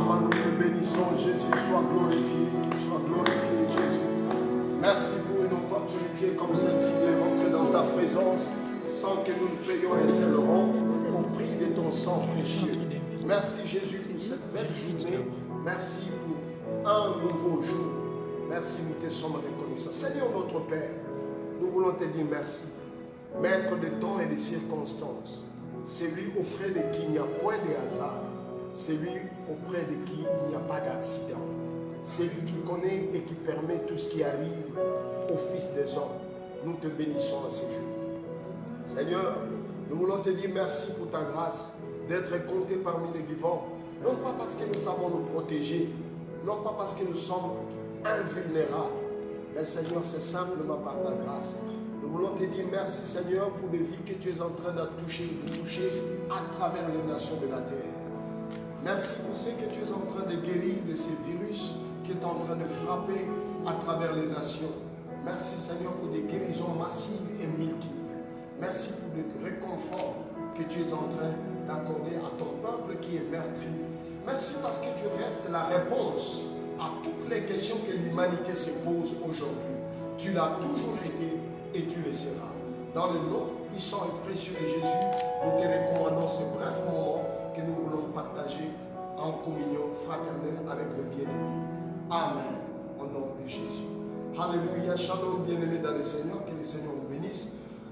Shama, nous te bénissons, Jésus, sois glorifié, Jésus. Merci pour une opportunité comme celle-ci de rentrer dans ta présence sans que nous ne payions un seul rond au prix de ton sang précieux. Merci Jésus pour cette belle journée. Merci pour un nouveau jour. Merci, nous te sommes reconnaissants. Seigneur notre Père, nous voulons te dire merci. Maître de temps et des circonstances, celui auprès de qui il n'y a point de hasard, celui auprès de qui il n'y a pas d'accident, celui qui connaît et qui permet tout ce qui arrive au Fils des hommes. Nous te bénissons à ce jour. Seigneur, nous voulons te dire merci pour ta grâce d'être compté parmi les vivants, non pas parce que nous savons nous protéger, non pas parce que nous sommes invulnérables, mais Seigneur, c'est simplement par ta grâce. Nous voulons te dire merci Seigneur pour les vies que tu es en train de toucher à travers les nations de la terre. Merci pour ce que tu es en train de guérir de ces virus qui est en train de frapper à travers les nations. Merci Seigneur pour des guérisons massives et multiples. Merci pour le réconfort que tu es en train d'accorder à ton peuple qui est meurtri. Merci parce que tu restes la réponse à toutes les questions que l'humanité se pose aujourd'hui. Tu l'as toujours été et tu le seras. Dans le nom puissant et précieux de Jésus, nous te recommandons ce bref moment que nous voulons partager en communion fraternelle avec le bien-aimé. Amen. Au nom de Jésus. Alléluia. Shalom, bien-aimés dans le Seigneur. Que le Seigneur vous bénisse.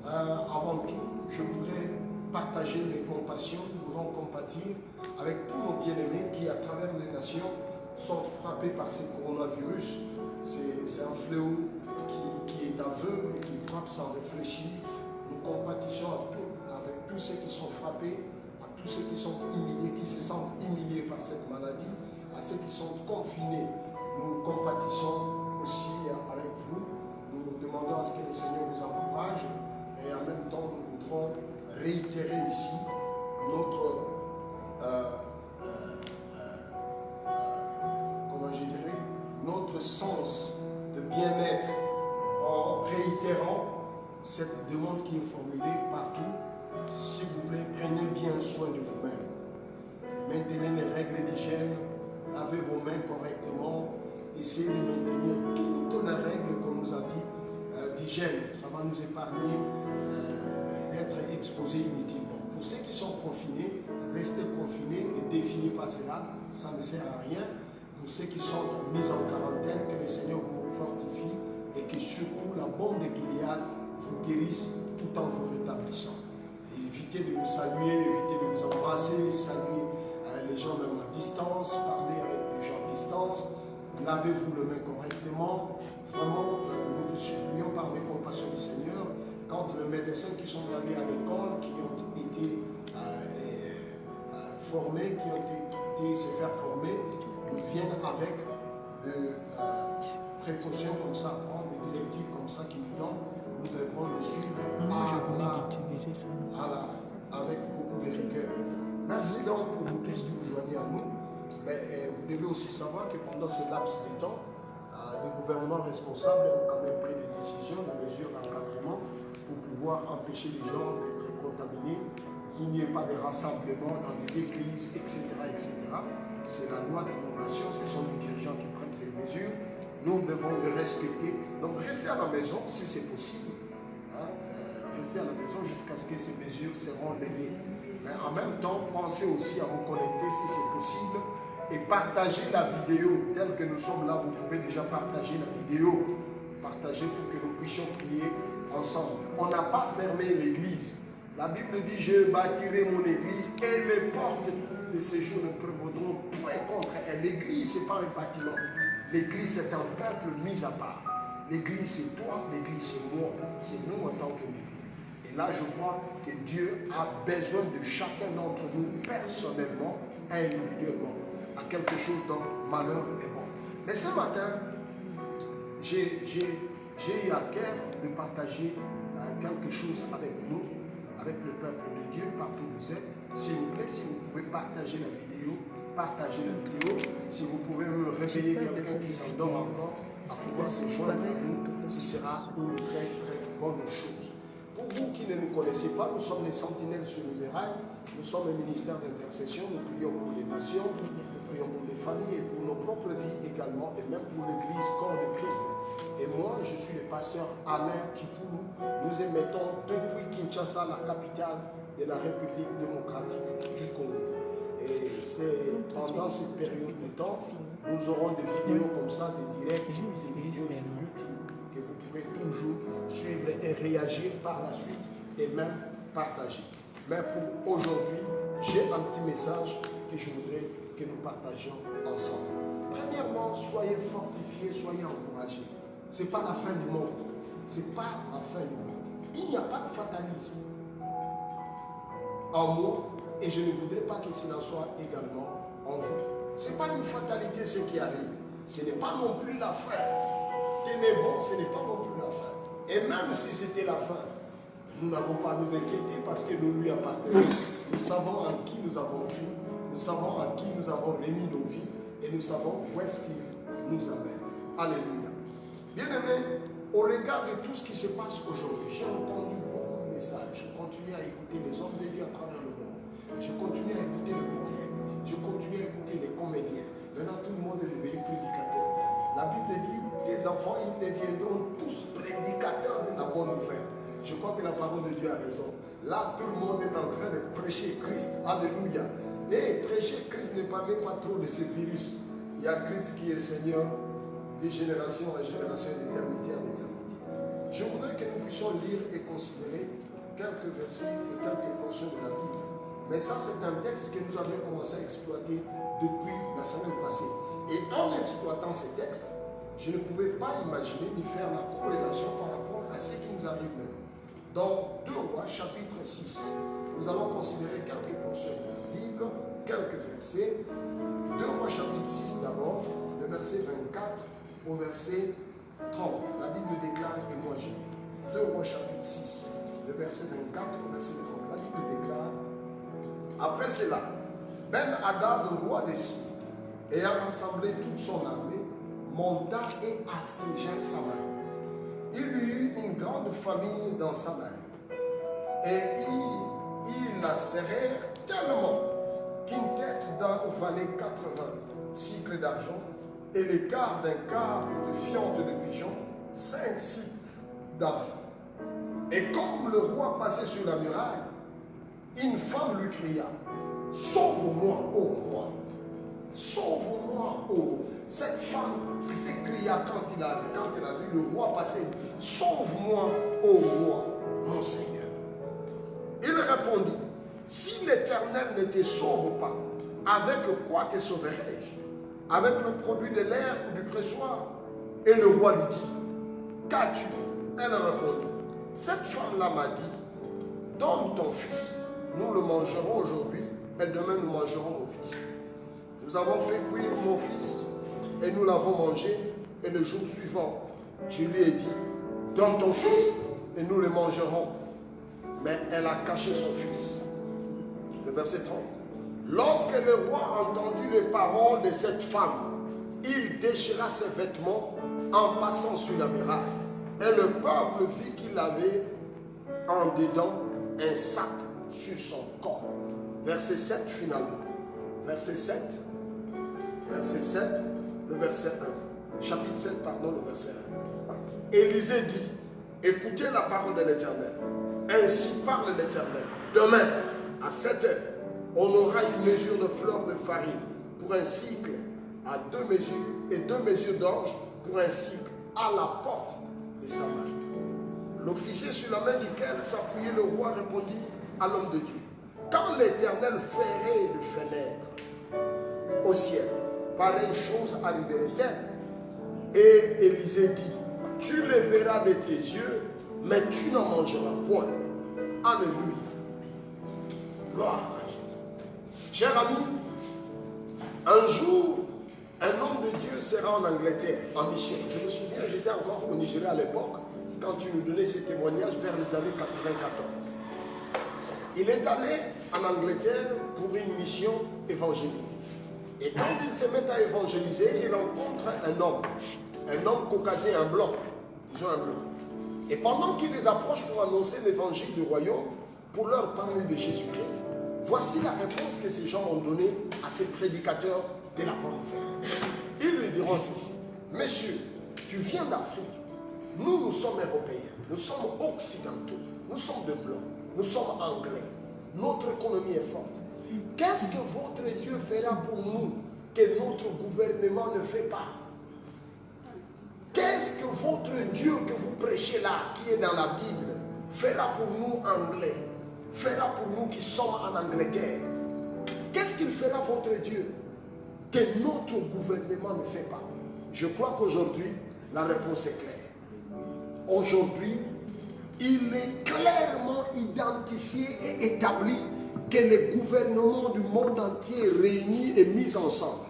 Avant tout, je voudrais partager mes compassions. Nous voulons compatir avec tous nos bien-aimés qui, à travers les nations, sont frappés par ce coronavirus. C'est un fléau qui est aveugle, qui frappe sans réfléchir. Nous compatissons avec tous ceux qui sont frappés, à tous ceux qui sont humiliés, qui se sentent humiliés par cette maladie, à ceux qui sont confinés. Nous compatissons aussi avec vous. Nous demandons à ce que le Seigneur vous encourage et en même temps nous voudrons réitérer ici notre notre sens de bien-être en réitérant cette demande qui est formulée partout. S'il vous plaît, prenez bien soin de vous-même. Maintenez les règles d'hygiène, lavez vos mains correctement, essayez de maintenir toutes les règles qu'on nous a dit d'hygiène. Ça va nous épargner d'être exposés inutilement. Pour ceux qui sont confinés, restez confinés et défiez pas cela, ça ne sert à rien. Pour ceux qui sont mis en quarantaine, que le Seigneur vous fortifie et que surtout la bombe de Gilead vous guérisse tout en vous rétablissant. Et évitez de vous saluer, évitez de vous embrasser, saluer les gens même à distance, parler avec les gens à distance, lavez-vous les mains correctement. Vraiment, nous vous supplions par les compassions du Seigneur, quand les médecins qui sont allés à l'école, qui ont été formés, qui ont été se faire former, viennent avec des précautions comme ça, prendre des directives comme ça qui nous donnent, nous devons le suivre avec beaucoup de rigueur. Merci donc pour vous tous qui vous joignez à nous. Mais vous devez aussi savoir que pendant ce laps de temps, les gouvernements responsables ont quand même pris des décisions, des mesures d'encadrement pour pouvoir empêcher les gens d'être contaminés, qu'il n'y ait pas de rassemblement dans des églises, etc. etc. C'est la loi de nos nations, ce sont les dirigeants qui prennent ces mesures. Nous devons les respecter. Donc restez à la maison si c'est possible. Restez à la maison jusqu'à ce que ces mesures seront levées. Mais en même temps, pensez aussi à vous connecter si c'est possible et partagez la vidéo. Tel que nous sommes là, vous pouvez déjà partager la vidéo. Partagez pour que nous puissions prier ensemble. On n'a pas fermé l'église. La Bible dit, je bâtirai mon église et les portes de séjour ne prévaudront point contre elle. L'église, ce n'est pas un bâtiment. L'église, c'est un peuple mis à part. L'église, c'est toi, l'église, c'est moi. C'est nous en tant qu'individus. Et là, je crois que Dieu a besoin de chacun d'entre nous personnellement, individuellement, à quelque chose dont malheur est bon. Mais ce matin, j'ai eu à cœur de partager quelque chose avec nous, avec le peuple de Dieu, partout où vous êtes. S'il vous plaît, si vous pouvez partager la vidéo, partagez la vidéo. Si vous pouvez me réveiller quelqu'un qui s'endort encore, à pouvoir se joindre à nous, ce sera une très très bonne chose. Pour vous qui ne nous connaissez pas, nous sommes les sentinelles sur les rails. Nous sommes un ministère d'intercession. Nous prions pour les nations, nous prions pour les familles et pour nos propres vies également, et même pour l'Église, corps de Christ. Et moi, je suis le pasteur Alain Kipoulou. Nous émettons depuis Kinshasa, la capitale de la République démocratique du Congo. Et c'est pendant cette période de temps, nous aurons des vidéos comme ça, des directs, des vidéos sur YouTube que vous pourrez toujours suivre et réagir par la suite et même partager. Mais pour aujourd'hui, j'ai un petit message que je voudrais que nous partagions ensemble. Premièrement, soyez fortifiés, soyez encouragés. Ce n'est pas la fin du monde. Ce n'est pas la fin du monde. Il n'y a pas de fatalisme en moi et je ne voudrais pas que cela soit également en vous. Ce n'est pas une fatalité ce qui arrive. Ce n'est pas non plus la fin. Tenez bon, ce n'est pas non plus la fin. Et même si c'était la fin, nous n'avons pas à nous inquiéter parce que nous lui appartenons. Nous savons en qui nous avons cru, nous savons en qui nous avons remis nos vies et nous savons où est-ce qu'il nous amène. Alléluia. Bien-aimés, au regard de tout ce qui se passe aujourd'hui, j'ai entendu beaucoup de messages. Je continue à écouter les hommes de Dieu à travers le monde. Je continue à écouter les prophètes. Je continue à écouter les comédiens. Maintenant, tout le monde est devenu prédicateur. La Bible dit, les enfants, ils deviendront tous prédicateurs de la bonne nouvelle. Je crois que la parole de Dieu a raison. Là, tout le monde est en train de prêcher Christ. Alléluia. Et prêcher Christ ne permet pas trop de ce virus. Il y a Christ qui est Seigneur de génération en génération, d'éternité en éternité. Je voudrais que nous puissions lire et considérer quelques versets et quelques portions de la Bible. Mais ça, c'est un texte que nous avions commencé à exploiter depuis la semaine passée. Et en exploitant ces textes, je ne pouvais pas imaginer ni faire la corrélation par rapport à ce qui nous arrive maintenant. Dans 2 Rois, chapitre 6, nous allons considérer quelques portions de la Bible, quelques versets. 2 Rois, chapitre 6 d'abord, le verset 24 au verset 30. La Bible déclare, et moi j'ai lu. 2 Rois, chapitre 6, le verset 24 au verset 30. La Bible déclare, après cela, Ben-Hadad, le roi des Syriens, ayant rassemblé toute son armée, monta et assiégea Samarie. Il y eut une grande famine dans Samarie. Et ils la serrèrent tellement qu'une tête d'homme valait 80 cycles d'argent et le quart d'un quart de fiente de pigeon, 5 cycles d'argent. Et comme le roi passait sur la muraille, une femme lui cria, « Sauve-moi, ô roi! Sauve-moi, ô roi! » Cette femme s'écria quand elle a vu le roi passer, « Sauve-moi, ô roi, mon Seigneur! » Il répondit, « Si l'Éternel ne te sauve pas, avec quoi te sauverai-je? Avec le produit de l'air ou du pressoir? » Et le roi lui dit, « Qu'as-tu? » Elle répondit, « Cette femme-là m'a dit, donne ton fils, nous le mangerons aujourd'hui, et demain nous mangerons mon fils. Nous avons fait cuire mon fils, et nous l'avons mangé, et le jour suivant, je lui ai dit, donne ton fils, et nous le mangerons. Mais elle a caché son fils. Le verset 30. Lorsque le roi entendit les paroles de cette femme, il déchira ses vêtements en passant sur la muraille. Et le peuple vit qu'il avait en dedans un sac sur son corps. Verset 7 finalement. Verset 7. Verset 7, le verset 1. Chapitre 7, pardon, le verset 1. Élisée dit, écoutez la parole de l'Éternel. Ainsi parle l'Éternel. Demain, à 7 heures, on aura une mesure de fleur de farine pour un cycle à 2 mesures et 2 mesures d'orge pour un cycle à la porte de Samarie. L'officier sur la main duquel s'appuyait le roi répondit à l'homme de Dieu. Quand l'Éternel ferait de fenêtre au ciel, pareille chose arriverait-elle? Et Élisée dit, tu les verras de tes yeux, mais tu n'en mangeras point. Alléluia. Gloire à Jésus. Cher ami, un jour, un homme de Dieu sera en Angleterre, en mission. Je me souviens, j'étais encore au Nigeria à l'époque, quand tu nous donnais ces témoignages vers les années 94. Il est allé en Angleterre pour une mission évangélique. Et quand il se met à évangéliser, il rencontre un homme caucasien, un blanc, disons un blanc. Et pendant qu'il les approche pour annoncer l'évangile du royaume, pour leur parler de Jésus-Christ, voici la réponse que ces gens ont donnée à ces prédicateurs de la bonne nouvelle. Ils lui diront ceci: Monsieur, tu viens d'Afrique, nous sommes européens, nous sommes occidentaux, nous sommes de blancs, nous sommes anglais, notre économie est forte. Qu'est-ce que votre Dieu fera pour nous que notre gouvernement ne fait pas? Qu'est-ce que votre Dieu que vous prêchez là, qui est dans la Bible, fera pour nous anglais, fera pour nous qui sommes en Angleterre? Qu'est-ce qu'il fera votre Dieu que notre gouvernement ne fait pas? Je crois qu'aujourd'hui, la réponse est claire. Aujourd'hui, il est clairement identifié et établi que les gouvernements du monde entier réunis et mis ensemble,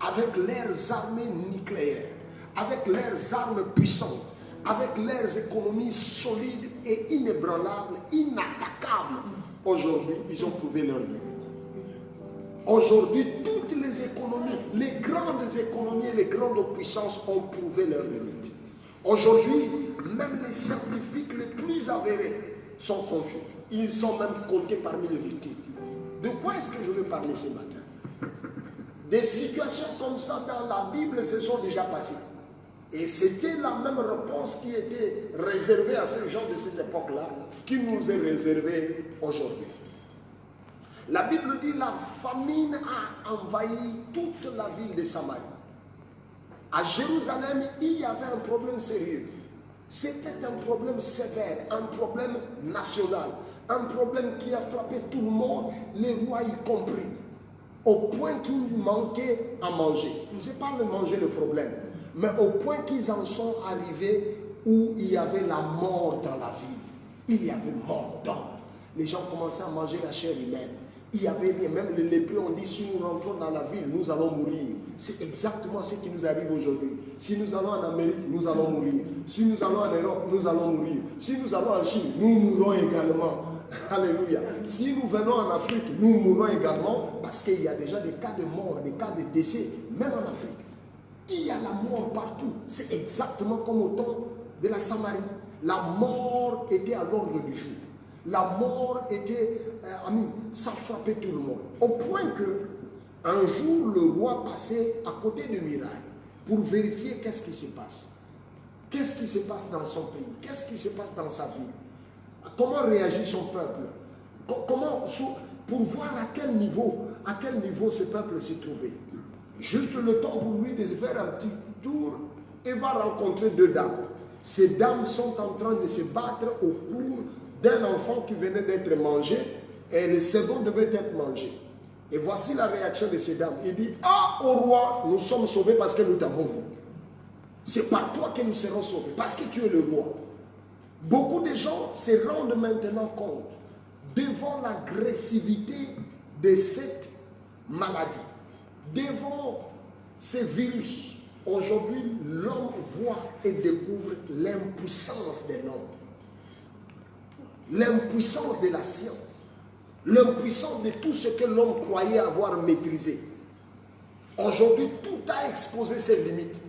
avec leurs armées nucléaires, avec leurs armes puissantes, avec leurs économies solides et inébranlables, inattaquables, aujourd'hui, ils ont prouvé leur limite. Aujourd'hui, toutes les économies, les grandes et les grandes puissances ont prouvé leur limite. Aujourd'hui, même les scientifiques les plus avérés sont confus. Ils sont même comptés parmi les victimes. De quoi est-ce que je veux parler ce matin? Des situations comme ça dans la Bible se sont déjà passées. Et c'était la même réponse qui était réservée à ces gens de cette époque-là, qui nous est réservée aujourd'hui. La Bible dit la famine a envahi toute la ville de Samarie. À Jérusalem, il y avait un problème sérieux. C'était un problème sévère, un problème national, un problème qui a frappé tout le monde, les rois y compris, au point qu'il manquait à manger. Ce n'est pas le manger le problème, mais au point qu'ils en sont arrivés où il y avait la mort dans la ville. Il y avait mort d'homme. Les gens commençaient à manger la chair humaine. Il y avait même les lépreux ont dit: si nous rentrons dans la ville, nous allons mourir. C'est exactement ce qui nous arrive aujourd'hui. Si nous allons en Amérique, nous allons mourir. Si nous allons en Europe, nous allons mourir. Si nous allons en Chine, nous mourrons également. Alléluia. Si nous venons en Afrique, nous mourrons également, parce qu'il y a déjà des cas de mort, des cas de décès, même en Afrique. Il y a la mort partout. C'est exactement comme au temps de la Samarie. La mort était à l'ordre du jour. La mort était, ça frappait tout le monde. Au point que, un jour, le roi passait à côté de muraille pour vérifier qu'est-ce qui se passe. Qu'est-ce qui se passe dans son pays? Qu'est-ce qui se passe dans sa ville? Comment réagit son peuple? Pour voir à quel niveau ce peuple s'est trouvé. Juste le temps pour lui de faire un petit tour et va rencontrer deux dames. Ces dames sont en train de se battre au cours d'un enfant qui venait d'être mangé et le second devait être mangé. Et voici la réaction de ces dames. Il dit: ah, au roi, nous sommes sauvés parce que nous t'avons vu. C'est par toi que nous serons sauvés, parce que tu es le roi. Beaucoup de gens se rendent maintenant compte devant l'agressivité de cette maladie, devant ces virus. Aujourd'hui, l'homme voit et découvre l'impuissance de l'homme, l'impuissance de la science, l'impuissance de tout ce que l'homme croyait avoir maîtrisé. Aujourd'hui, tout a exposé ses limites.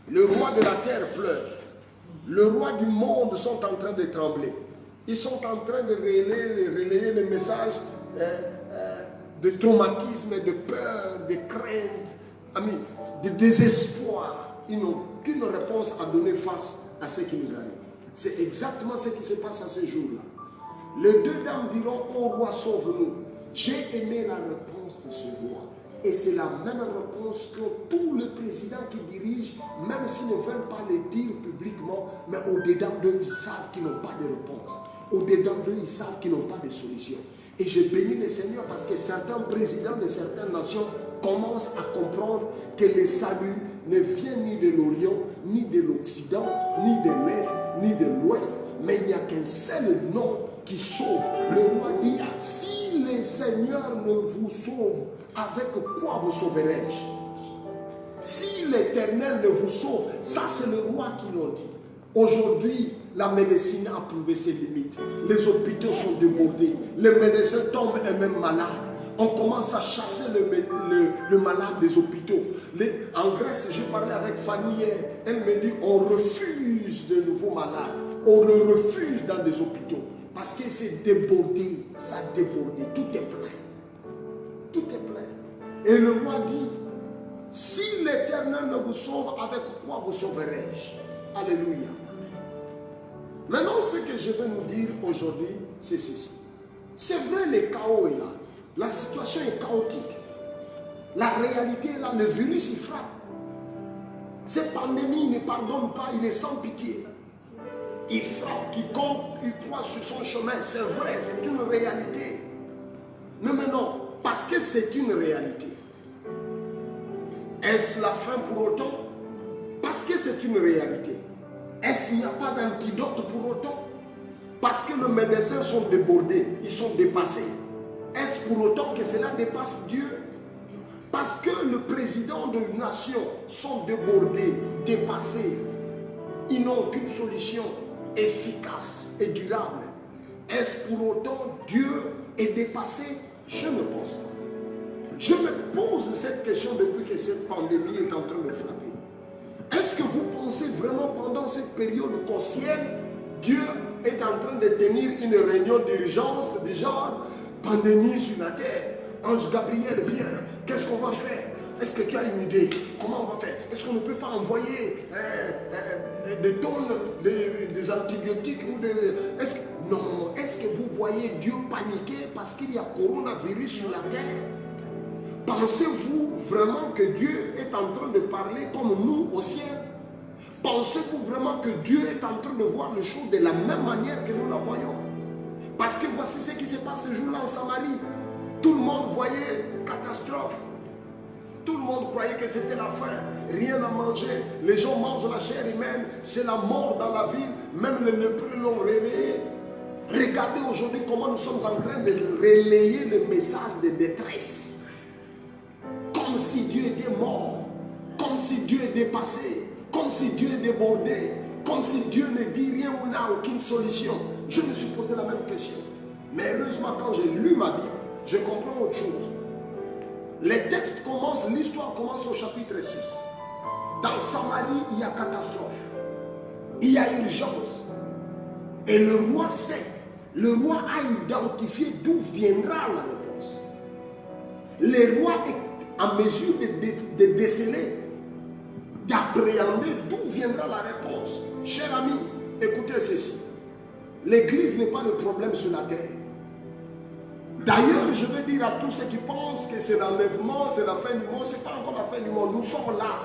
Le roi de la terre pleure. Le roi du monde sont en train de trembler. Ils sont en train de relayer les messages de traumatisme, de peur, de crainte, de désespoir. Ils n'ont qu'une réponse à donner face à ce qui nous arrive. C'est exactement ce qui se passe à ce jour-là. Les deux dames diront: ô roi, sauve-nous. J'ai aimé la réponse de ce roi. Et c'est la même réponse que tous les présidents qui dirigent, même s'ils ne veulent pas le dire publiquement, mais au-dedans d'eux, ils savent qu'ils n'ont pas de réponse. Au-dedans d'eux, ils savent qu'ils n'ont pas de solution. Et je bénis le Seigneur parce que certains présidents de certaines nations commencent à comprendre que le salut ne vient ni de l'Orient, ni de l'Occident, ni de l'Est, ni de l'Ouest, mais il n'y a qu'un seul nom qui sauve. Le roi dit: si le Seigneur ne vous sauve, avec quoi vous sauverai-je? Si l'Éternel ne vous sauve, ça c'est le roi qui l'a dit. Aujourd'hui, la médecine a prouvé ses limites. Les hôpitaux sont débordés. Les médecins tombent eux-mêmes malades. On commence à chasser le malade des hôpitaux. En Grèce, j'ai parlé avec Fanny hier. Elle me dit: on refuse de nouveaux malades. On le refuse dans des hôpitaux parce que c'est débordé, ça a débordé, tout est plein. Tout est plein. Et le roi dit, si l'Éternel ne vous sauve, avec quoi vous sauverai-je? Alléluia. Maintenant, ce que je vais nous dire aujourd'hui, c'est ceci. C'est vrai, le chaos est là. La situation est chaotique. La réalité est là. Le virus, il frappe. Cette pandémie ne pardonne pas. Il est sans pitié. Il frappe quiconque il croit sur son chemin. C'est vrai, c'est une réalité. Mais maintenant, parce que c'est une réalité, est-ce la fin pour autant? Parce que c'est une réalité. Est-ce qu'il n'y a pas d'antidote pour autant? Parce que les médecins sont débordés, ils sont dépassés. Est-ce pour autant que cela dépasse Dieu? Parce que le président de nation sont débordés, dépassés. Ils n'ont aucune solution efficace et durable. Est-ce pour autant Dieu est dépassé? Je ne pense pas. Je me pose cette question depuis que cette pandémie est en train de frapper. Est-ce que vous pensez vraiment pendant cette période qu'au ciel, Dieu est en train de tenir une réunion d'urgence du genre pandémie sur la terre? Ange Gabriel vient, qu'est-ce qu'on va faire? Est-ce que tu as une idée? Comment on va faire? Est-ce qu'on ne peut pas envoyer des tonnes des antibiotiques ou des... Non, est-ce que vous voyez Dieu paniquer parce qu'il y a coronavirus sur la terre? Pensez-vous vraiment que Dieu est en train de parler comme nous au ciel? Pensez-vous vraiment que Dieu est en train de voir les choses de la même manière que nous la voyons? Parce que voici ce qui se passe ce jour-là en Samarie. Tout le monde voyait catastrophe. Tout le monde croyait que c'était la fin. Rien à manger. Les gens mangent la chair humaine. C'est la mort dans la ville. Même les lépreux l'ont relayé. Regardez aujourd'hui comment nous sommes en train de relayer le message de détresse. Comme si Dieu était mort. Comme si Dieu est dépassé. Comme si Dieu est débordé. Comme si Dieu ne dit rien ou n'a aucune solution. Je me suis posé la même question. Mais heureusement, quand j'ai lu ma Bible, je comprends autre chose. Les textes commencent, l'histoire commence au chapitre 6. Dans Samarie, il y a catastrophe. Il y a urgence. Et le roi sait, le roi a identifié d'où viendra la réponse. Le roi est en mesure de déceler, d'appréhender d'où viendra la réponse. Cher ami, écoutez ceci. L'église n'est pas le problème sur la terre. D'ailleurs, je veux dire à tous ceux qui pensent que c'est l'enlèvement, c'est la fin du monde, ce n'est pas encore la fin du monde. Nous sommes là.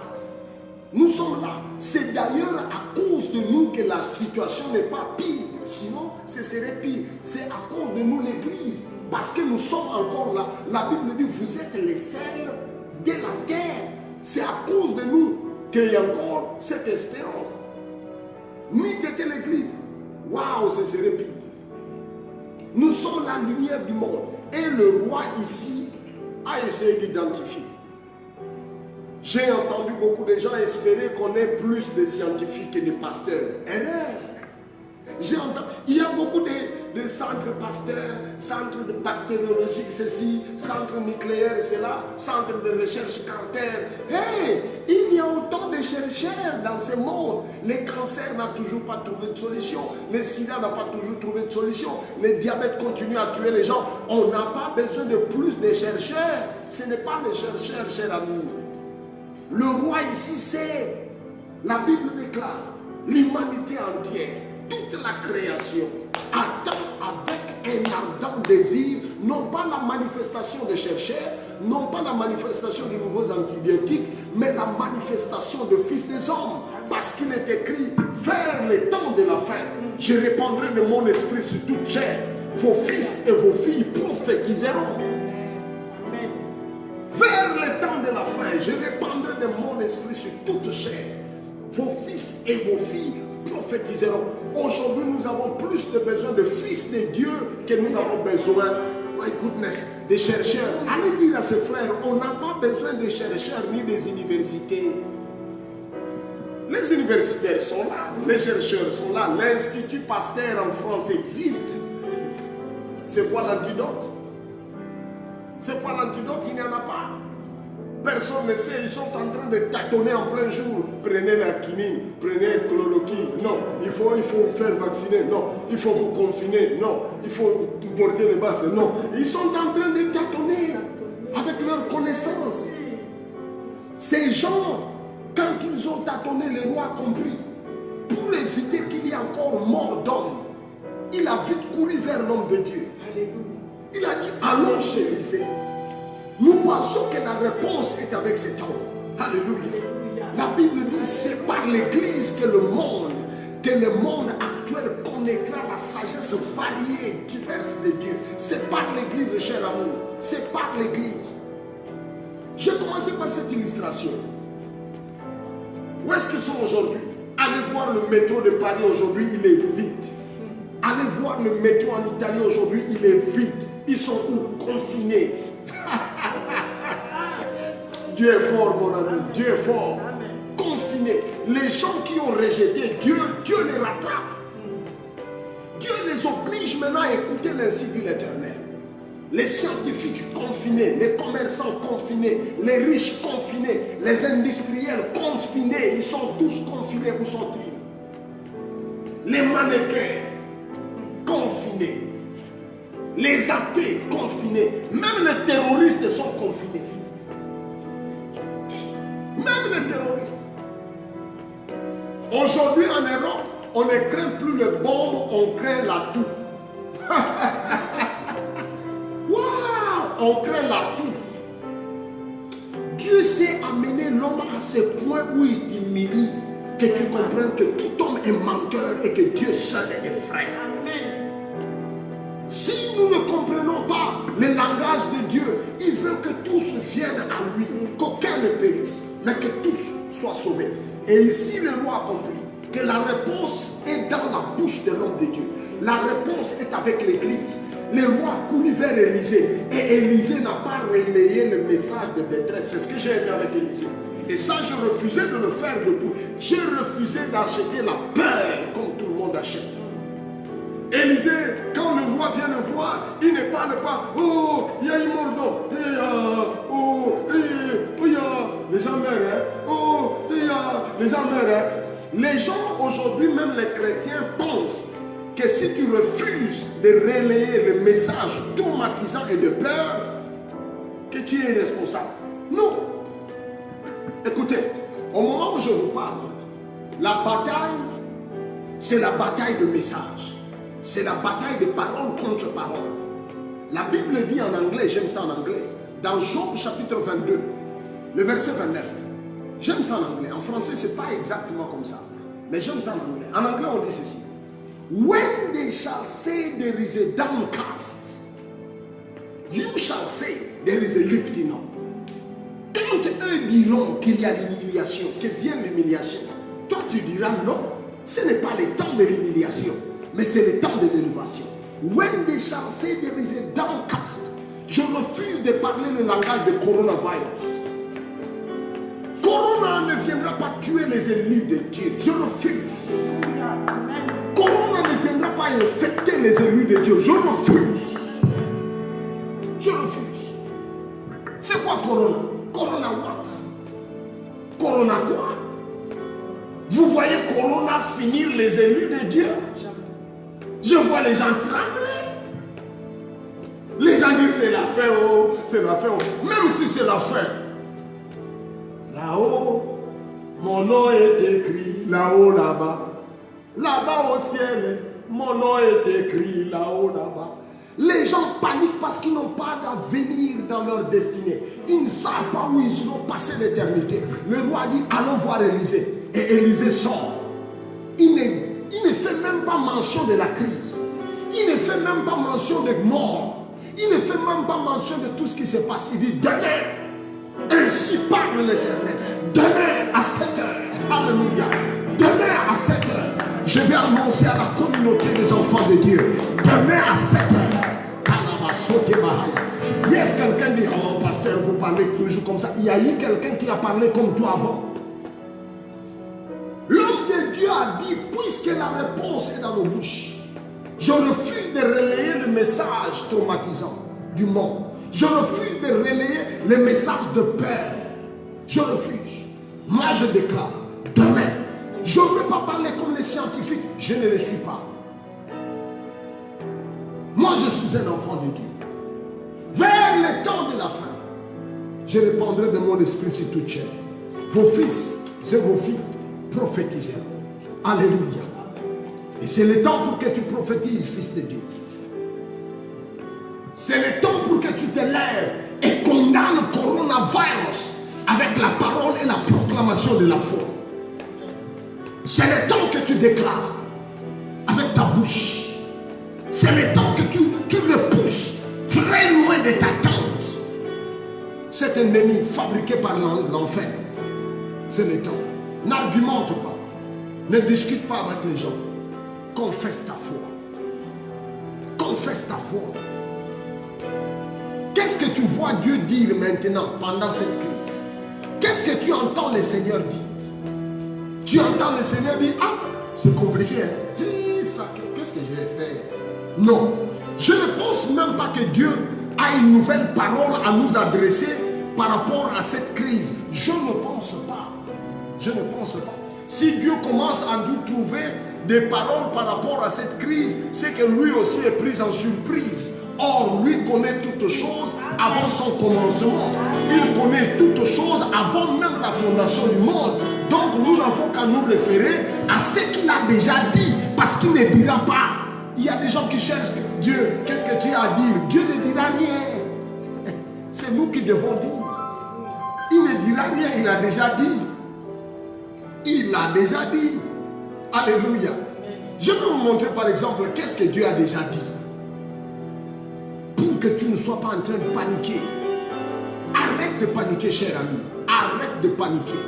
Nous sommes là. C'est d'ailleurs à cause de nous que la situation n'est pas pire. Sinon, ce serait pire. C'est à cause de nous l'église. Parce que nous sommes encore là. La Bible dit, vous êtes les sels de la terre. C'est à cause de nous qu'il y a encore cette espérance. Ni était l'église. Waouh, ce serait pire. Nous sommes la lumière du monde. Et le roi ici a essayé d'identifier. J'ai entendu beaucoup de gens espérer qu'on ait plus de scientifiques et de pasteurs. Erreur. J'ai entendu. Il y a beaucoup de centres pasteurs, centres de bactériologie, ceci, centres nucléaires, cela, centres de recherche cancer. Hey, il y a autant de chercheurs dans ce monde. Le cancer n'a toujours pas trouvé de solution. Le sida n'a pas toujours trouvé de solution. Le diabète continue à tuer les gens. On n'a pas besoin de plus de chercheurs. Ce n'est pas les chercheurs, cher ami. Le roi ici, c'est, la Bible déclare, l'humanité entière, toute la création attend avec un ardent désir, non pas la manifestation des chercheurs, non pas la manifestation de nouveaux antibiotiques, mais la manifestation du Fils des hommes. Parce qu'il est écrit, vers les temps de la fin, je répandrai de mon esprit sur toute chair. Vos fils et vos filles prophétiseront. Vers le temps de la fin, je répandrai de mon esprit sur toute chair. Vos fils et vos filles prophétiseront. Aujourd'hui, nous avons plus de besoin de fils de Dieu que nous avons besoin, my goodness, des chercheurs. Allez dire à ses frères, on n'a pas besoin des chercheurs ni des universités. Les universitaires sont là, les chercheurs sont là. L'Institut Pasteur en France existe. C'est quoi l'antidote? C'est quoi l'antidote? Il n'y en a pas. Personne ne sait, ils sont en train de tâtonner en plein jour. Prenez la quinine, prenez le chloroquine. Non, il faut faire vacciner. Non, il faut vous confiner. Non, il faut porter les masques. Non, ils sont en train de tâtonner avec leur connaissance. Ces gens, quand ils ont tâtonné, le roi a compris. Pour éviter qu'il y ait encore mort d'homme, il a vite couru vers l'homme de Dieu. Il a dit, allons chez Élisée. Nous pensons que la réponse est avec cet homme. Alléluia. La Bible dit, c'est par l'Église que le monde actuel connaîtra la sagesse variée, diverse de Dieu. C'est par l'Église, cher ami. C'est par l'Église. J'ai commencé par cette illustration. Où est-ce qu'ils sont aujourd'hui? Allez voir le métro de Paris aujourd'hui, il est vide. Allez voir le métro en Italie aujourd'hui, il est vide. Ils sont où? Confinés. Dieu est fort, mon ami. Dieu est fort. Confinés. Les gens qui ont rejeté Dieu, Dieu les rattrape. Dieu les oblige maintenant à écouter l'ainsi dit l'Éternel. Les scientifiques confinés, les commerçants confinés, les riches confinés, les industriels confinés, ils sont tous confinés. Où sont-ils? Les mannequins confinés, les athées confinés, même les terroristes sont confinés. Même les terroristes. Aujourd'hui en Europe, on ne craint plus les bombes, on craint la toux. On craint la toux. Dieu sait amener l'homme à ce point où il t'humilie, que tu comprennes que tout homme est menteur et que Dieu seul est vrai. Si nous ne comprenons pas le langage de Dieu, il veut que tous viennent à lui, qu'aucun ne périsse, mais que tous soient sauvés. Et ici, le roi a compris que la réponse est dans la bouche de l'homme de Dieu. La réponse est avec l'Église. Le roi courut vers Élisée. Et Élisée n'a pas relayé le message de détresse. C'est ce que j'ai aimé avec Élisée. Et ça, je refusais de le faire debout. J'ai refusé d'acheter la peur comme tout le monde achète. Élisée, quand le roi vient le voir, il ne parle pas. Oh, il y a une mort. Les gens meurent. Hein? Oh, les gens meurent. Hein? Les gens aujourd'hui, même les chrétiens, pensent que si tu refuses de relayer le message traumatisant et de peur, que tu es responsable. Non. Écoutez, au moment où je vous parle, la bataille, c'est la bataille de message. C'est la bataille de parole contre parole. La Bible dit en anglais, j'aime ça en anglais, dans Job chapitre 22, le verset 29. J'aime ça en anglais. En français, ce n'est pas exactement comme ça. Mais j'aime ça en anglais. En anglais, on dit ceci. When they shall say there is a downcast, you shall say there is a lifting up. Quand eux diront qu'il y a l'humiliation, que vient l'humiliation, toi tu diras non, ce n'est pas le temps de l'humiliation, mais c'est le temps de l'élévation. When they shall say there is a downcast, je refuse de parler le langage de coronavirus. Corona ne viendra pas tuer les ennemis de Dieu. Je refuse. Corona ne viendra pas infecter les ennemis de Dieu. Je refuse. Je refuse. C'est quoi Corona? Corona what? Corona quoi? Vous voyez Corona finir les élus de Dieu? Je vois les gens trembler. Les gens disent c'est la fin, oh, c'est la fin. Oh. Même si c'est la fin. Là-haut, mon nom est écrit, là-haut, là-bas. Là-bas au ciel, mon nom est écrit, là-haut, là-bas. Les gens paniquent parce qu'ils n'ont pas d'avenir dans leur destinée. Ils ne savent pas où ils vont passer l'éternité. Le roi dit, allons voir Élisée. Et Élisée sort. Il ne fait même pas mention de la crise. Il ne fait même pas mention de mort. Il ne fait même pas mention de tout ce qui se passe. Il dit, demain, ainsi parle l'Éternel. Demain à 7 heures. Alléluia. Demain à 7 heures. Je vais annoncer à la communauté des enfants de Dieu. Demain à 7 heures. Yes, quelqu'un dit, oh pasteur, vous parlez toujours comme ça. Il y a eu quelqu'un qui a parlé comme toi avant. L'homme de Dieu a dit, puisque la réponse est dans nos bouches, je refuse de relayer le message traumatisant du monde. Je refuse de relayer le message de peur. Je refuse. Moi, je déclare, demain, je ne veux pas parler comme les scientifiques. Je ne le suis pas. Moi, je suis un enfant de Dieu. Vers le temps de la fin, je répandrai de mon esprit sur toute chair. Vos fils et vos filles prophétiseront. Alléluia. Et c'est le temps pour que tu prophétises, fils de Dieu. C'est le temps pour que tu te lèves et condamnes le coronavirus avec la parole et la proclamation de la foi. C'est le temps que tu déclares avec ta bouche. C'est le temps que tu le pousses très loin de ta tente. Cet ennemi fabriqué par l'enfer. C'est le temps. N'argumente pas. Ne discute pas avec les gens. Confesse ta foi. Confesse ta foi. Qu'est-ce que tu vois Dieu dire maintenant pendant cette crise? Qu'est-ce que tu entends le Seigneur dire? Tu entends le Seigneur dire, ah, c'est compliqué, hein? Qu'est-ce que je vais faire? Non, je ne pense même pas que Dieu a une nouvelle parole à nous adresser par rapport à cette crise. Je ne pense pas. Je ne pense pas. Si Dieu commence à nous trouver des paroles par rapport à cette crise, c'est que lui aussi est pris en surprise. Or, lui connaît toutes choses avant son commencement. Il connaît toutes choses avant même la fondation du monde. Donc, nous n'avons qu'à nous référer à ce qu'il a déjà dit, parce qu'il ne dira pas. Il y a des gens qui cherchent Dieu, qu'est-ce que tu as à dire? Dieu ne dira rien. C'est nous qui devons dire. Il ne dira rien, il a déjà dit. Il a déjà dit. Alléluia. Je vais vous montrer par exemple qu'est-ce que Dieu a déjà dit. Pour que tu ne sois pas en train de paniquer. Arrête de paniquer, cher ami. Arrête de paniquer.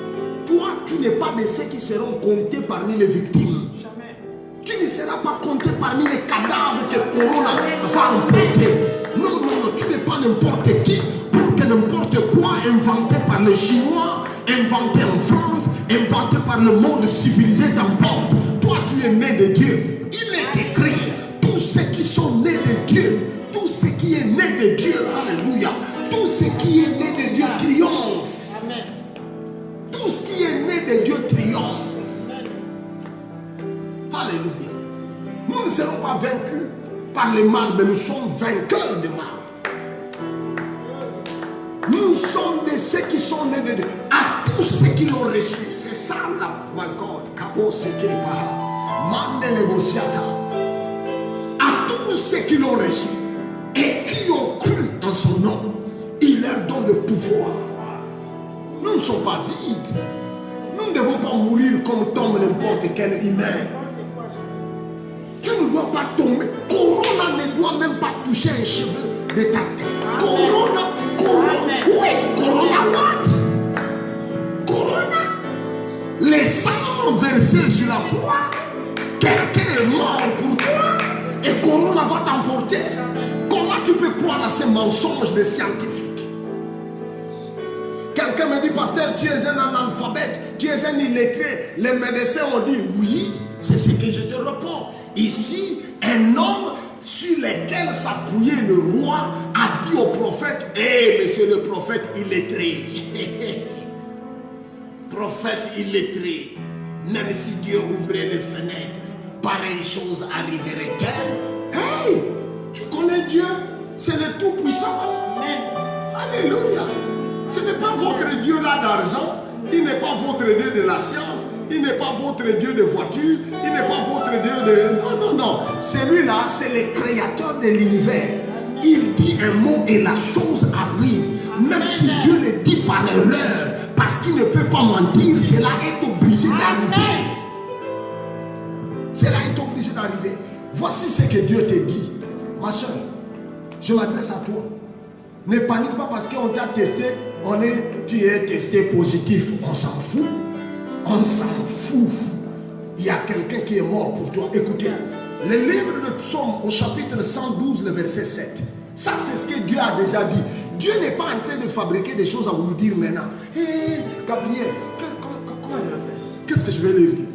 Toi, tu n'es pas de ceux qui seront comptés parmi les victimes. Jamais. Tu ne seras pas compté parmi les cadavres que Corona va emporter. Non, non, non, tu n'es pas n'importe qui pour que n'importe quoi inventé par les Chinois, inventé en France, inventé par le monde civilisé t'emporte. Toi, tu es né de Dieu. Il est écrit, tous ceux qui sont nés de Dieu, tout ce qui est né de Dieu, alléluia, tout ce qui est né de Dieu triomphe. Amen. Tout ce qui est né de Dieu triomphe. Alléluia. Nous ne serons pas vaincus par le mal, mais nous sommes vainqueurs du mal. Nous sommes de ceux qui sont nés de Dieu. À tous ceux qui l'ont reçu. C'est ça là, my God. Kabo Sekepaha. Mandele Bosiata. À tous ceux qui l'ont reçu et qui ont cru en son nom, il leur donne le pouvoir. Nous ne sommes pas vides. Nous ne devons pas mourir comme tombe n'importe quel humain. Tu ne dois pas tomber. Corona ne doit même pas toucher un cheveu de ta tête. Corona, oui, Corona what? Corona. Les sangs versés sur la croix. Quelqu'un est mort pour toi et Corona va t'emporter. Comment tu peux croire à ces mensonges des scientifiques? Quelqu'un me dit, pasteur, tu es un analphabète, tu es un illettré. Les médecins ont dit, oui, c'est ce que je te réponds. Ici, un homme sur lequel s'appuyait le roi a dit au prophète, hé, monsieur le prophète illettré. Prophète illettré, même si Dieu ouvrait les fenêtres, pareille chose arriverait-elle? Hey, tu connais Dieu, c'est le Tout-Puissant. Alléluia. Ce n'est pas votre Dieu là d'argent, il n'est pas votre Dieu de la science, il n'est pas votre Dieu de voiture, il n'est pas votre Dieu de... Non, non, non. Celui-là, c'est le créateur de l'univers. Il dit un mot et la chose arrive. Même si Dieu le dit par erreur, parce qu'il ne peut pas mentir, cela est obligé d'arriver. Cela est obligé d'arriver. Voici ce que Dieu te dit. Ma soeur, je m'adresse à toi. Ne panique pas parce qu'on t'a testé, tu es testé positif. On s'en fout. On s'en fout. Il y a quelqu'un qui est mort pour toi. Écoutez, le livre de Psaume au chapitre 112, le verset 7. Ça, c'est ce que Dieu a déjà dit. Dieu n'est pas en train de fabriquer des choses à vous dire maintenant. Hé, Gabriel, comment je vais faire? Qu'est-ce que je vais lui dire?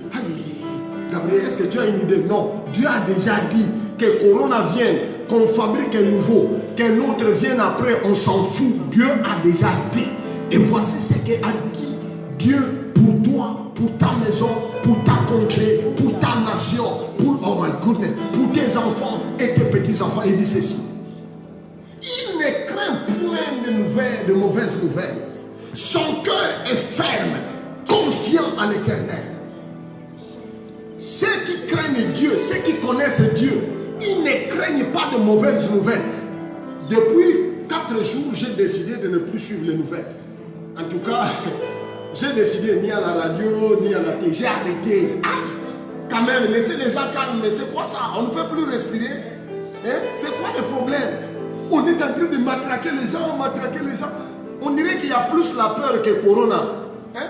Gabriel, est-ce que tu as une idée? Non. Dieu a déjà dit que Corona vienne, qu'on fabrique un nouveau, qu'un autre vienne après, on s'en fout. Dieu a déjà dit Et voici ce qu'a dit Dieu pour toi, pour ta maison, pour ta contrée, pour ta nation, pour, oh my goodness, pour tes enfants et tes petits-enfants. Il dit ceci. Il ne craint point de mauvaises nouvelles. Son cœur est ferme, confiant en l'Éternel. Ceux qui craignent Dieu, ceux qui connaissent Dieu, ils ne craignent pas de mauvaises nouvelles. Depuis 4 jours, j'ai décidé de ne plus suivre les nouvelles. En tout cas, j'ai décidé ni à la radio, ni à la télé. J'ai arrêté. Ah, quand même, laissez les gens calmes. Mais c'est quoi ça? On ne peut plus respirer. Hein? C'est quoi le problème? On est en train de matraquer les gens, matraquer les gens. On dirait qu'il y a plus la peur que Corona. Hein?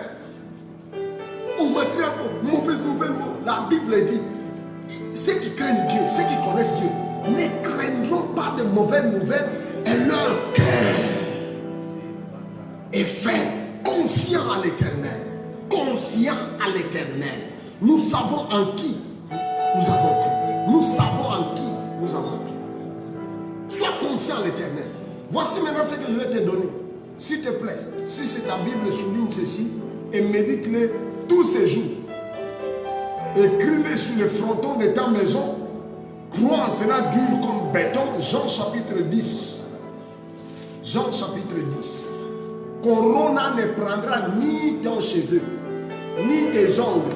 On matraque, mauvaise nouvelle. La Bible dit, ceux qui craignent Dieu, ceux qui connaissent Dieu, ne craindront pas de mauvaises nouvelles et leur cœur est ferme, confiant à l'Éternel. Confiant à l'Éternel. Nous savons en qui nous avons cru. Nous savons en qui nous avons cru. Sois confiant à l'Éternel. Voici maintenant ce que je vais te donner. S'il te plaît, si c'est ta Bible, souligne ceci et médite-le tous ces jours. Écris-le sur le fronton de ta maison. Crois, cela dur comme béton. Jean chapitre 10. Jean chapitre 10. Corona ne prendra ni ton cheveu, ni tes ongles.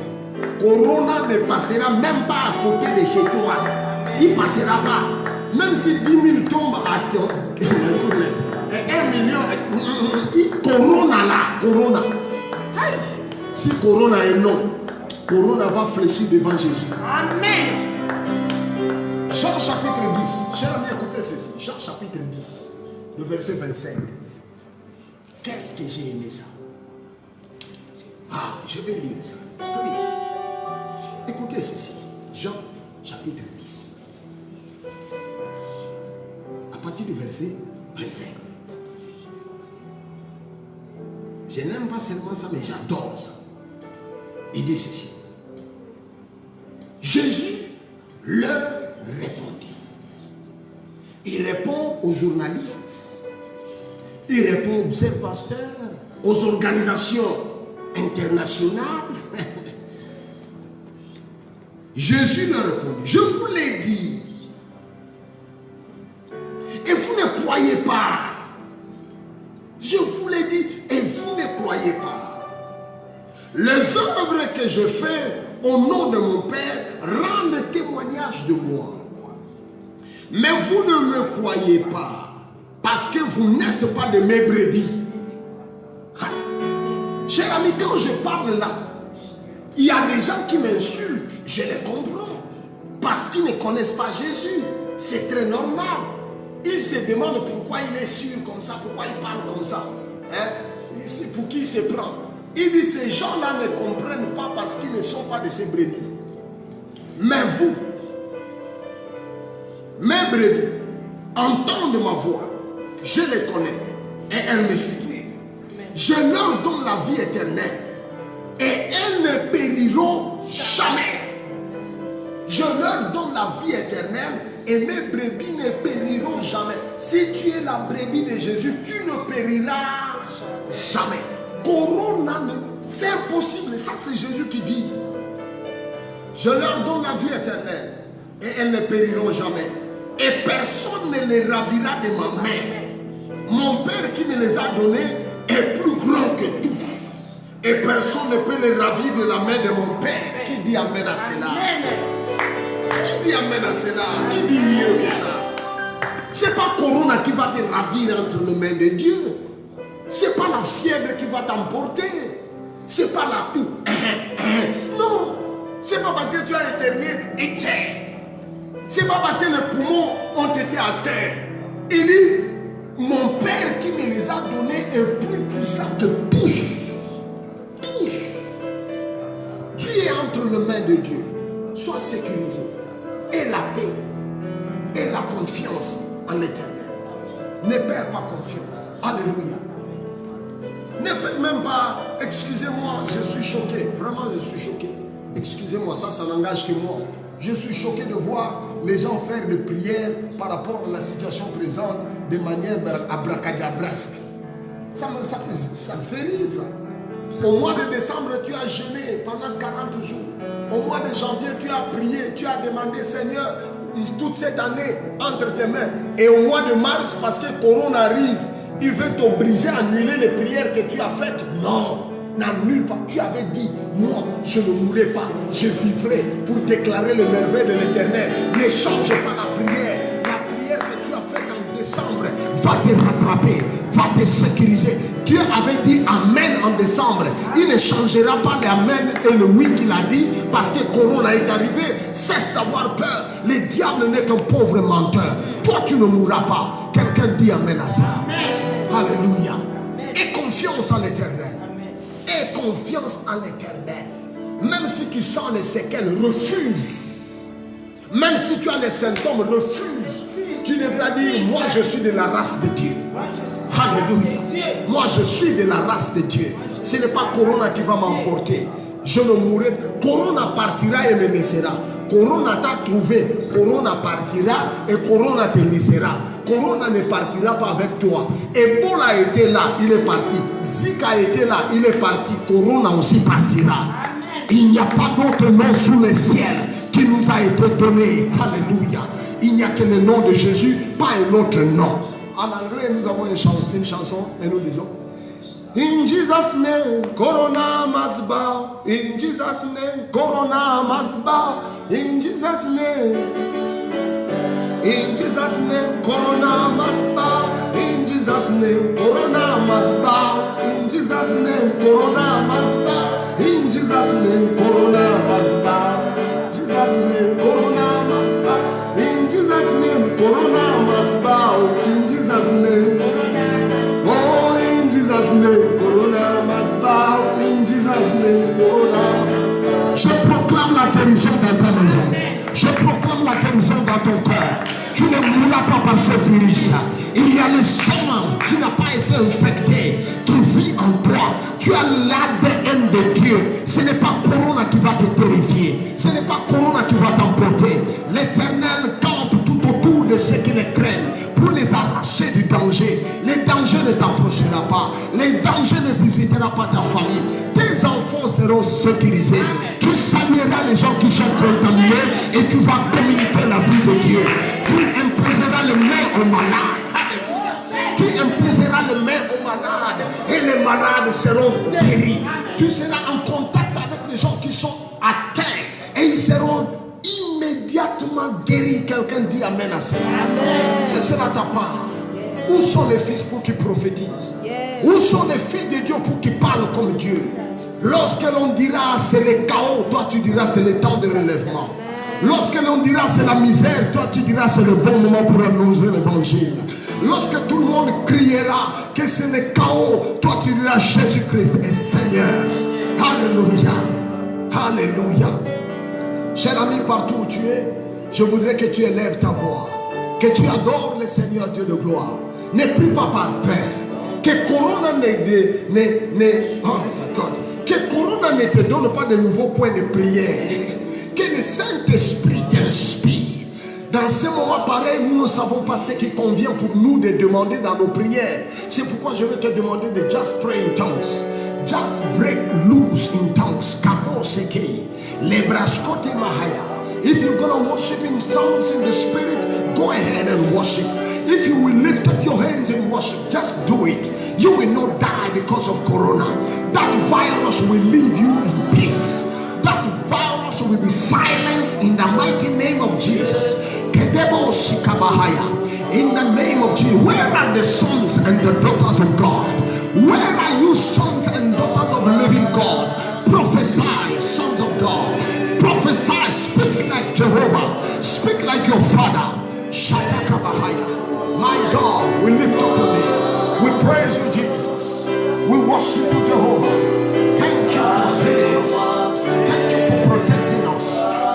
Corona ne passera même pas à côté de chez toi. Il ne passera pas. Même si 10 000 tombent à ton... 1 million... Corona là, Corona. Hey. Si Corona est non, Corona va fléchir devant Jésus. Amen. Jean chapitre 10. Chers amis, écoutez ceci. Jean chapitre 10, le verset 25. Qu'est-ce que j'ai aimé ça? Ah, je vais lire ça. Please. Écoutez ceci. Jean chapitre 10. À partir du verset 25. Je n'aime pas seulement ça, mais j'adore ça. Il dit ceci. Jésus leur répondit. Il répond aux journalistes. Il répond aux observateurs, aux organisations internationales. Jésus leur répondit. Je vous l'ai dit. Et vous ne croyez pas. Je vous l'ai dit et vous ne croyez pas. Les œuvres que je fais au nom de mon Père rendent témoignage de moi. Mais vous ne me croyez pas parce que vous n'êtes pas de mes brebis. Cher ami, quand je parle là, il y a des gens qui m'insultent. Je les comprends. Parce qu'ils ne connaissent pas Jésus. C'est très normal. Ils se demandent pourquoi il est sûr comme ça, pourquoi il parle comme ça. Hein? Pour qui il se prend. Il dit ces gens-là ne comprennent pas parce qu'ils ne sont pas de ces brebis. Mais vous, mes brebis, entendent ma voix. Je les connais et elles me suivent. Je leur donne la vie éternelle et elles ne périront jamais. Je leur donne la vie éternelle et mes brebis ne périront jamais. Si tu es la brebis de Jésus, tu ne périras jamais. Corona, c'est impossible. Ça, c'est Jésus qui dit. Je leur donne la vie éternelle et elles ne périront jamais. Et personne ne les ravira de ma main. Mon Père qui me les a donnés est plus grand que tous. Et personne ne peut les ravir de la main de mon Père. Qui dit Amen à cela? Qui dit Amen à cela? Qui dit mieux que ça? C'est pas Corona qui va te ravir entre les mains de Dieu. C'est pas la fièvre qui va t'emporter. C'est pas la toux. Non. C'est pas parce que tu as éternué et tiens. C'est pas parce que les poumons ont été à terre. Il dit, mon Père qui me les a donnés est plus puissant que tous. Tous. Tu es entre les mains de Dieu. Sois sécurisé. Et la paix. Et la confiance en l'Éternel. Ne perds pas confiance. Alléluia. Ne faites même pas, excusez-moi, je suis choqué. Vraiment, je suis choqué. Excusez-moi, ça n'engage que moi. Je suis choqué de voir les gens faire des prières par rapport à la situation présente de manière abracadabrasque. Ça me fait rire ça. Au mois de décembre, tu as jeûné pendant 40 jours. Au mois de janvier, tu as prié, tu as demandé, Seigneur, toute cette année entre tes mains. Et au mois de mars, parce que Corona arrive, il veut t'obliger à annuler les prières que tu as faites. Non, n'annule pas. Tu avais dit, moi, je ne mourrai pas, je vivrai pour déclarer le merveille de l'Éternel. Ne change pas la prière. La prière que tu as faite en décembre va te rattraper, va te sécuriser. Dieu avait dit Amen en décembre. Il ne changera pas l'Amen et le oui qu'il a dit parce que Corona est arrivé. Cesse d'avoir peur. Le diable n'est qu'un pauvre menteur. Toi, tu ne mourras pas. Quelqu'un dit Amen à ça. Alléluia. Et confiance en l'Éternel. Et confiance en l'Éternel. Même si tu sens les séquelles, refuse. Même si tu as les symptômes, refuse. Tu devras dire, moi je suis de la race de Dieu. Alléluia. Moi je suis de la race de Dieu. Ce n'est pas Corona qui va m'emporter. Je ne mourrai. Corona partira et me laissera. Corona t'a trouvé. Corona partira et Corona te laissera. Corona ne partira pas avec toi. Ebola a été là, il est parti. Zika a été là, il est parti. Corona aussi partira. Il n'y a pas d'autre nom sous le ciel qui nous a été donné. Alléluia. Il n'y a que le nom de Jésus, pas un autre nom. En anglais, nous avons une chanson et nous disons In Jesus' name, Corona must bow. In Jesus' name, Corona must bow. In Jesus' name. In Jesus' name, Corona must bow. In Jesus' name, Corona must bow. In Jesus' name, Corona must bow. In Jesus' name, Corona must bow. Jesus' name, Corona must bow. In Jesus' name, Corona must bow. In Jesus' name, oh, in Jesus' name, Corona must bow. In Jesus' name, Corona must bow. Je proclame la guérison dans ta maison. Je proclame la guérison dans ton cœur. Tu ne mourras pas par ce virus. Il y a le sang qui n'a pas été infecté, qui vit en toi. Tu as l'ADN de Dieu. Ce n'est pas Corona qui va te terrifier. Ce n'est pas Corona qui va t'emporter. L'Éternel campe tout autour de ceux qui les craignent pour les arracher du danger. Les dangers ne t'approchera pas. Les dangers ne visitera pas ta famille. Tes enfants seront sécurisés. Tu salueras les gens qui sont contaminés et tu vas communiquer la vie de Dieu. Tu imposeras les mains aux malades. Tu imposeras les mains aux malades et les malades seront guéris. Tu seras en contact avec les gens qui sont atteints et ils seront immédiatement guéris. Quelqu'un dit Amen à ça. Ce sera ta part. Où sont les fils pour qu'ils prophétisent? Où sont les filles de Dieu pour qu'ils parlent comme Dieu? Lorsque l'on dira c'est le chaos, toi tu diras c'est le temps de relèvement. Lorsque l'on dira c'est la misère, toi tu diras c'est le bon moment pour annoncer l'évangile. Lorsque tout le monde criera que c'est le chaos, toi tu diras Jésus-Christ est Seigneur. Alléluia. Alléluia. Cher ami, partout où tu es, je voudrais que tu élèves ta voix, que tu adores le Seigneur Dieu de gloire. N'aie plus pas par peur. Que Corona que Corona ne te donne pas de nouveaux points de prière. Que le Saint-Esprit t'inspire. Dans ce moment pareil, nous ne savons pas ce qui convient pour nous de demander dans nos prières. C'est pourquoi je vais te demander de just pray in tongues. Just break loose in tongues. If you're going to worship in tongues in the spirit, go ahead and worship. If you will lift up your hands and worship, just do it. You will not die because of Corona. That virus will leave you in peace. That virus will be silenced in the mighty name of Jesus. In the name of Jesus. Where are the sons and the daughters of God? Where are you, sons and daughters of the living God? Prophesy, sons of God. Prophesy, speak like Jehovah. Speak like your father. My God, we lift up your name. We praise you, Jesus. We worship you, Jehovah. Thank you for saving us. Thank you for protecting us.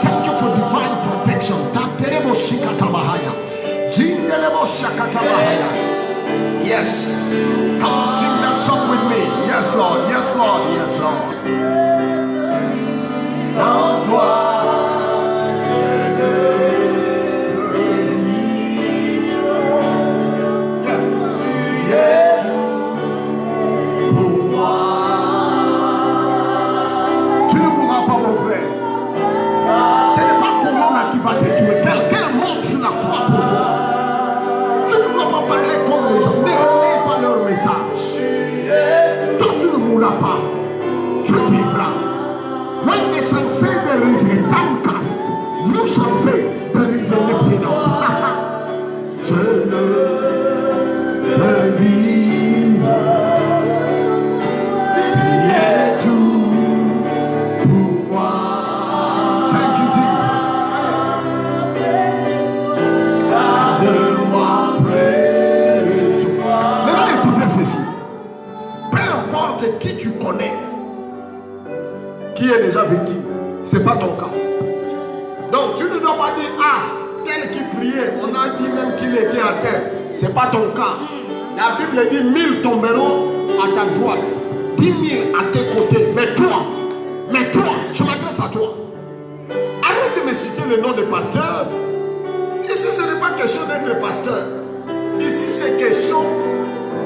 Thank you for divine protection. Yes. Come on, sing that song with me. Yes, Lord. Yes, Lord. Yes, Lord. Sans toi, je ne peux vivre. Yes. Tu es tout. qui tu connais, qui est déjà victime. Ce n'est pas ton cas. Donc tu ne dois pas dire, ah, tel qui priait, on a dit même qu'il était à terre. Ce n'est pas ton cas. La Bible dit 1000 tomberont à ta droite, 10 000 à tes côtés. Mais toi, je m'adresse à toi. Arrête de me citer le nom de pasteur. Ici, ce n'est pas question d'être pasteur. Ici, c'est question,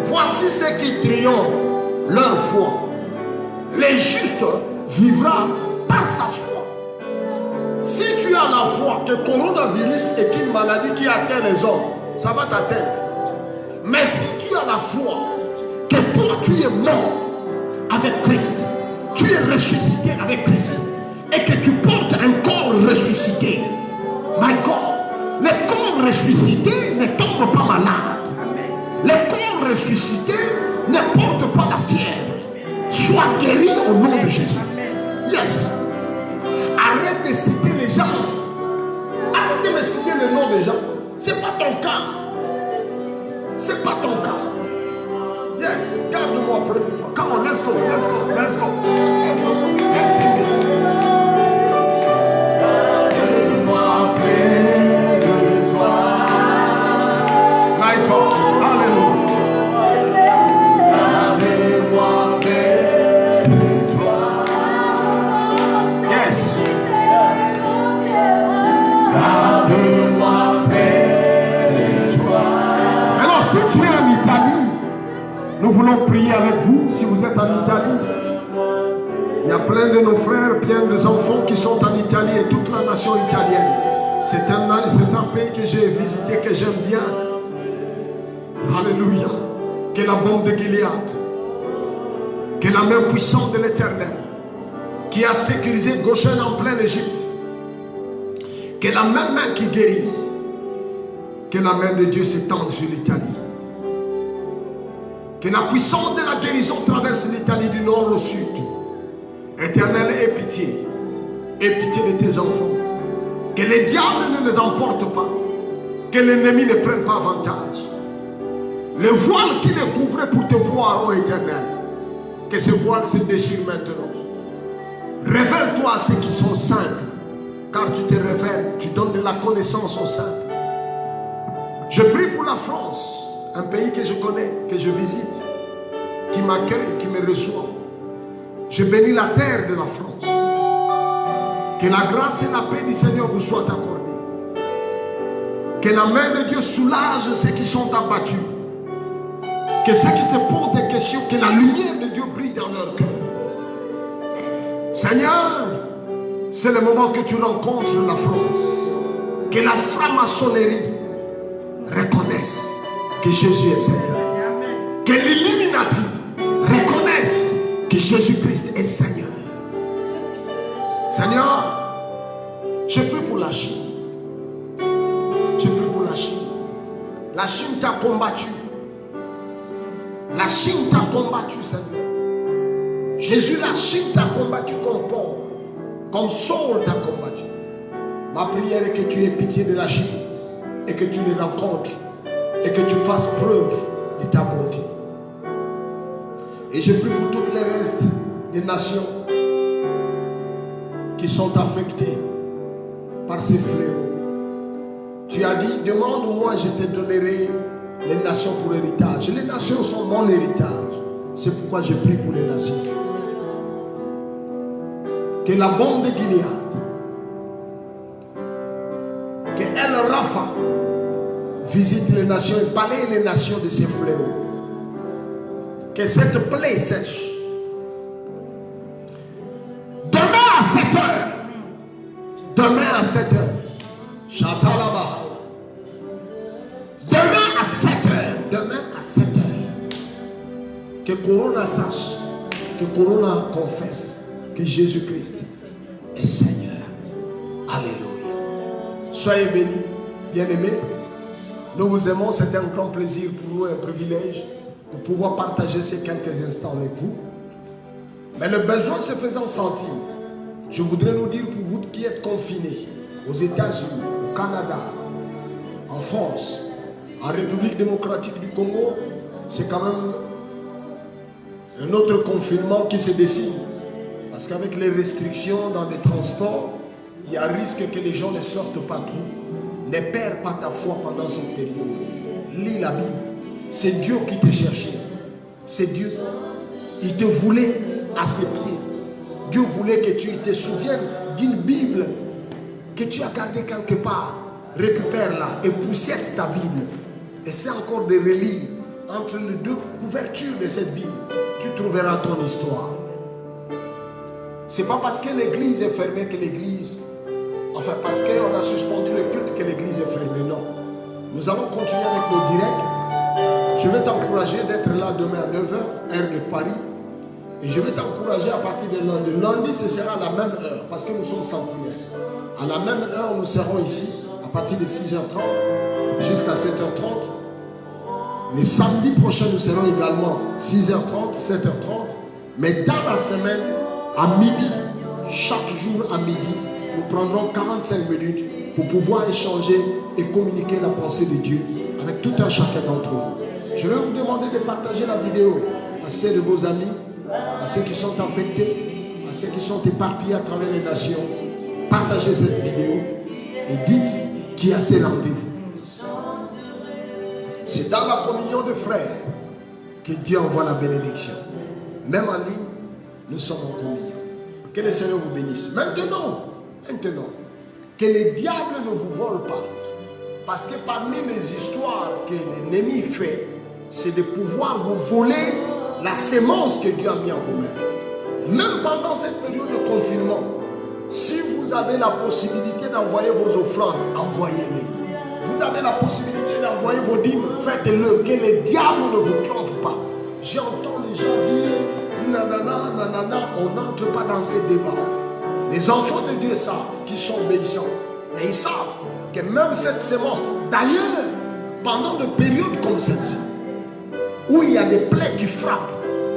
voici ceux qui triomphent leur foi. Les justes vivra par sa foi. Si tu as la foi que le coronavirus est une maladie qui atteint les hommes, ça va t'atteindre. Mais si tu as la foi que toi tu es mort avec Christ, tu es ressuscité avec Christ et que tu portes un corps ressuscité, my God, les corps ressuscités ne tombent pas malades. Les corps ressuscités ne portent pas la fièvre. Sois guéri au nom de Jésus. Yes. Arrête de citer les gens. Arrête de me citer le nom des gens. C'est pas ton cas. C'est pas ton cas. Yes. Garde-moi près de toi. Come on, let's go. Let's go. Let's go. Let's go. Let's sing it. Garde-moi près de toi. My God. Alléluia. Garde-moi près de toi. Yes. Garde-moi près de toi. Alors, si tu es en Italie, nous voulons prier avec vous. Si vous êtes en Italie, il y a plein de nos frères, plein de enfants qui sont en Italie et toute la nation italienne. C'est un pays que j'ai visité, que j'aime bien. Alléluia. Que la bombe de Gilead, que la main puissante de l'Éternel, qui a sécurisé Goshen en pleine Égypte, que la même main qui guérit, que la main de Dieu s'étende sur l'Italie. Que la puissance de la guérison traverse l'Italie du nord au sud. Éternel, aie pitié. Aie pitié de tes enfants. Que les diables ne les emportent pas. Que l'ennemi ne prenne pas avantage. Le voile qui les couvrait pour te voir, ô Éternel, que ce voile se déchire maintenant. Révèle-toi à ceux qui sont simples. Car tu te révèles, tu donnes de la connaissance aux simples. Je prie pour la France. Un pays que je connais, que je visite, qui m'accueille, qui me reçoit. Je bénis la terre de la France. Que la grâce et la paix du Seigneur vous soient accordées. Que la main de Dieu soulage ceux qui sont abattus. Que ceux qui se posent des questions, que la lumière de Dieu brille dans leur cœur. Seigneur, c'est le moment que tu rencontres la France. Que la franc-maçonnerie reconnaisse que Jésus est Seigneur. Que l'Illuminati reconnaisse que Jésus-Christ est Seigneur. Seigneur, je prie pour la Chine. Je prie pour la Chine. La Chine t'a combattu. La Chine t'a combattu, Seigneur. Jésus, la Chine t'a combattu comme Paul, comme Saul t'a combattu. Ma prière est que tu aies pitié de la Chine et que tu les rencontres et que tu fasses preuve de ta bonté. Et je prie pour toutes les restes des nations qui sont affectées par ces fléaux. Tu as dit, demande-moi, je te donnerai les nations pour héritage. Les nations sont mon héritage. C'est pourquoi je prie pour les nations. Que la bombe de Gilead, que El Rapha visite les nations et balaye les nations de ces fléaux. Que cette plaie sèche. Demain à 7 heures. Demain à 7 heures. Chatalaba. Demain à 7 heures. Demain à 7 heures. Que Corona sache. Que Corona confesse que Jésus-Christ est Seigneur. Alléluia. Soyez bénis, bien-aimés. Nous vous aimons. C'est un grand plaisir pour nous, un privilège de pouvoir partager ces quelques instants avec vous. Mais le besoin se faisant sentir, je voudrais nous dire pour vous qui êtes confinés aux États-Unis, au Canada, en France, en République démocratique du Congo, c'est quand même Un autre confinement qui se dessine. Parce qu'avec les restrictions dans les transports, il y a risque que les gens ne sortent pas trop. Ne perds pas ta foi pendant cette période. Lis la Bible. C'est Dieu qui te cherchait. C'est Dieu. Il te voulait à ses pieds. Dieu voulait que tu te souviennes d'une Bible que tu as gardée quelque part. Récupère-la et poussière ta Bible. Essaie encore de relire. Entre les deux couvertures de cette Bible, tu trouveras ton histoire. C'est pas parce que l'église est fermée que l'église, enfin parce qu'on a suspendu le culte que l'église est fermée, non. Nous allons continuer avec nos directs. Je vais t'encourager d'être là demain à 9h, heure de Paris. Et je vais t'encourager à partir de lundi. Lundi, ce sera à la même heure, parce que nous sommes sentinelles. À la même heure, nous serons ici, à partir de 6h30 jusqu'à 7h30. Les samedis prochains, nous serons également 6h30, 7h30. Mais dans la semaine, à midi, chaque jour à midi, nous prendrons 45 minutes pour pouvoir échanger et communiquer la pensée de Dieu avec tout un chacun d'entre vous. Je vais vous demander de partager la vidéo à ceux de vos amis, à ceux qui sont affectés, à ceux qui sont éparpillés à travers les nations. Partagez cette vidéo et dites qu'il y a ces rendez-vous. C'est dans la communion de frères que Dieu envoie la bénédiction. Même en ligne, nous sommes en communion. Que le Seigneur vous bénisse. Maintenant, que les diables ne vous volent pas. Parce que parmi les histoires que l'ennemi fait, c'est de pouvoir vous voler la sémence que Dieu a mis en vos mains. Même pendant cette période de confinement, si vous avez la possibilité d'envoyer vos offrandes, envoyez-les. Vous avez la possibilité d'envoyer vos dîmes, faites-le, que les diables ne vous trompent pas. J'entends les gens dire, nanana, nanana, on n'entre pas dans ces débats. Les enfants de Dieu savent qu'ils sont obéissants. Et ils savent que même cette sémence, d'ailleurs, pendant des périodes comme celle-ci, où il y a des plaies qui frappent,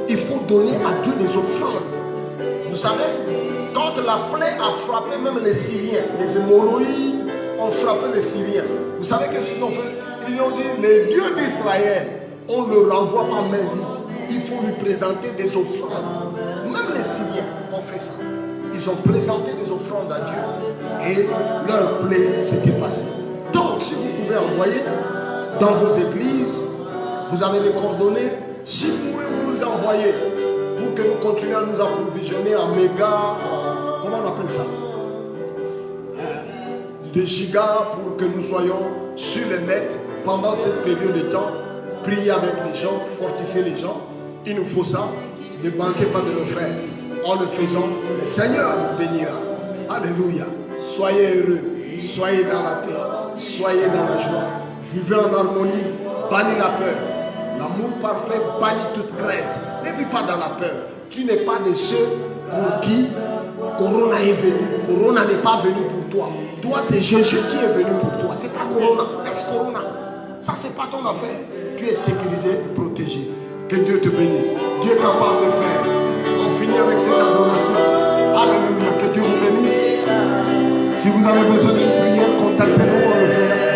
il faut donner à Dieu des offrandes. Vous savez, quand la plaie a frappé même les Syriens, les hémorroïdes ont frappé les Syriens. Vous savez qu'est-ce qu'ils ont fait? Ils ont dit, les dieux d'Israël, on ne le renvoie pas main vide. Il faut lui présenter des offrandes. Même les Syriens ont fait ça. Ils ont présenté des offrandes à Dieu et leur plaie s'était passée. Donc, si vous pouvez envoyer dans vos églises, vous avez les coordonnées. Si vous pouvez nous envoyer pour que nous continuions à nous approvisionner en méga, comment on appelle ça? Des gigas pour que nous soyons sur le net pendant cette période de temps, prier avec les gens, fortifier les gens. Il nous faut ça. Ne manquez pas de le faire. En le faisant, le Seigneur nous bénira. Alléluia. Soyez heureux, soyez dans la paix, soyez dans la joie. Vivez en harmonie, bannissez la peur. L'amour parfait bannit toute crainte. Ne vis pas dans la peur. Tu n'es pas de ceux pour qui Corona est venu. Corona n'est pas venu pour toi. Toi, c'est Jésus qui est venu pour toi. C'est pas Corona. Laisse Corona. Ça, c'est pas ton affaire. Tu es sécurisé et protégé. Que Dieu te bénisse. Dieu est capable de faire. On finit avec cette adoration. Alléluia. Que Dieu vous bénisse. Si vous avez besoin d'une prière, contactez-nous. On le fera.